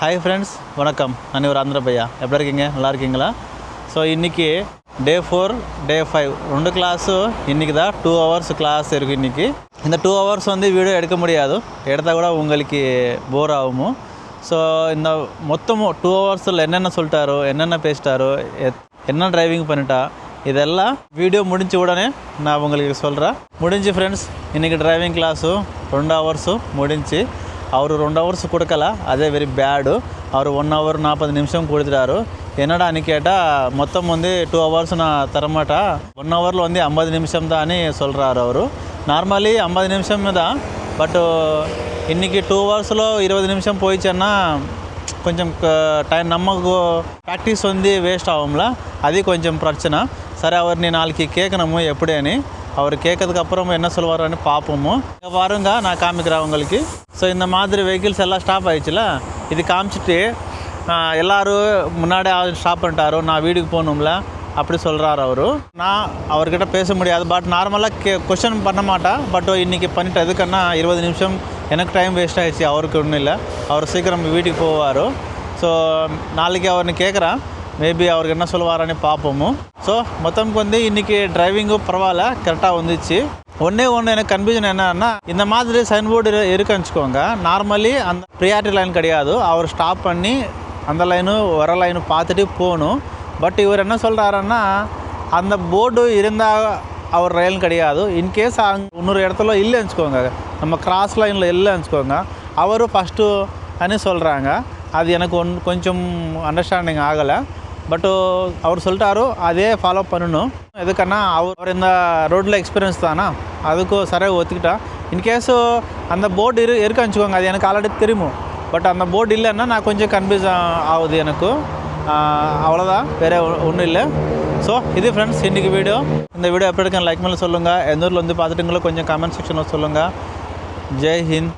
Hi friends, வணக்கம். நான் ஒரு ஆந்திர பையா. எப்படி இருக்கீங்க? நல்லா இருக்கீங்களா? ஸோ இன்றைக்கி டே 4 டே 5 ரெண்டு கிளாஸு இன்றைக்கி தான் 2 hours கிளாஸ் இருக்குது. இன்றைக்கி இந்த 2 hours வந்து வீடியோ எடுக்க முடியாது, எடுத்தால் கூட உங்களுக்கு போர் ஆகுமோ. ஸோ இந்த மொத்தமும் 2 hours என்னென்ன சொல்லிட்டாரோ, என்னென்ன பேசிட்டாரோ, என்ன டிரைவிங் பண்ணிட்டா, இதெல்லாம் வீடியோ முடிஞ்ச உடனே நான் உங்களுக்கு சொல்கிறேன். முடிஞ்சு ஃப்ரெண்ட்ஸ், இன்றைக்கி டிரைவிங் கிளாஸு 2 hours முடிஞ்சு. அவர் 2 hours கொடுக்கல, அதே வெரி பேடு. அவர் 1 hour 40 நிமிஷம் கொடுத்துட்டாரு. என்னடான்னு கேட்டால் மொத்தம் வந்து 2 hours நான் தரமாட்டா, 1 hourல வந்து 50 நிமிஷம் தான் சொல்கிறாரு அவர். நார்மலி 50 நிமிஷம் தான், பட்டு இன்றைக்கி 2 hours 20 நிமிஷம் போயிடுச்சுன்னா கொஞ்சம் டைம் நமக்கு ப்ராக்டிஸ் வந்து வேஸ்ட் ஆகும்ல, அது கொஞ்சம் பிரச்சனை. சரி, அவர் நீ நாளைக்கு கேட்கணுமோ எப்படின்னு, அவர் கேட்கறதுக்கப்புறம் என்ன சொல்லுவாருன்னு பார்ப்போமோ. இங்கே பாருங்க, நான் காமிக்கிறேன் உங்களுக்கு. ஸோ இந்த மாதிரி வெஹிக்கிள்ஸ் எல்லாம் ஸ்டாப் ஆகிடுச்சுல, இது காமிச்சிட்டு எல்லோரும் முன்னாடி ஸ்டாப் பண்ணிட்டாரோ, நான் வீட்டுக்கு போகணும்ல அப்படி சொல்கிறாரு அவர். நான் அவர்கிட்ட பேச முடியாது, பட் நார்மலாக கொஷின் பண்ண மாட்டேன். பட் இன்றைக்கி பண்ணிட்டு எதுக்குன்னா 20 நிமிஷம் எனக்கு டைம் வேஸ்ட் ஆகிடுச்சு, அவருக்கு ஒன்றும் இல்லை. அவர் சீக்கிரம் வீட்டுக்கு போவார். ஸோ நாளைக்கு அவர்னு கேட்குறேன், மேபி அவருக்கு என்ன சொல்லுவாரான்னு பார்ப்போமோ. ஸோ மொத்தம்க்கு வந்து இன்றைக்கி டிரைவிங்கும் பரவாயில்ல, கரெக்டாக வந்துச்சு. ஒன்று எனக்கு கன்ஃபியூஷன் என்னன்னா, இந்த மாதிரி சைன் போர்டு இருக்குன்னு வச்சுக்கோங்க, நார்மலி அந்த ப்ரியாரிட்டி லைன் கிடையாது. அவர் ஸ்டாப் பண்ணி அந்த லைனு வர லைனு பார்த்துட்டு போகணும். பட் இவர் என்ன சொல்கிறாருன்னா, அந்த போர்டு இருந்தால் அவர் ரயில் கிடையாது. இன்கேஸ் இன்னொரு இடத்துல இல்லைன்னு வச்சுக்கோங்க, நம்ம கிராஸ் லைனில் இல்லைன்னு வச்சுக்கோங்க, அவரும் ஃபஸ்ட்டு అని சொல்கிறாங்க. அது எனக்கு கொஞ்சம் அண்டர்ஸ்டாண்டிங் ஆகலை. பட்டு அவர் சொல்லிட்டாரு, அதே ஃபாலோ பண்ணணும். எதுக்குன்னா அவர் இந்த ரோட்டில் எக்ஸ்பீரியன்ஸ் தானா, அதுக்கும் சரியாக ஒத்துக்கிட்டா. இன்கேஸு அந்த போர்டு இருக்குன்னு வச்சுக்கோங்க, அது எனக்கு ஆல்ரெடி தெரியும். பட் அந்த போர்டு இல்லைன்னா நான் கொஞ்சம் கன்ஃபியூஸ் ஆகுது எனக்கு. அவ்வளோதான், வேறு ஒன்றும் இல்லை. ஸோ இது ஃப்ரெண்ட்ஸ் இன்றைக்கி வீடியோ. இந்த வீடியோ எப்படி இருக்குன்னு லைக் மேலே சொல்லுங்கள். எந்த ஊரில் வந்து பார்த்துட்டுங்களோ கொஞ்சம் கமெண்ட் செக்ஷனில் சொல்லுங்கள். ஜெய் ஹிந்த்.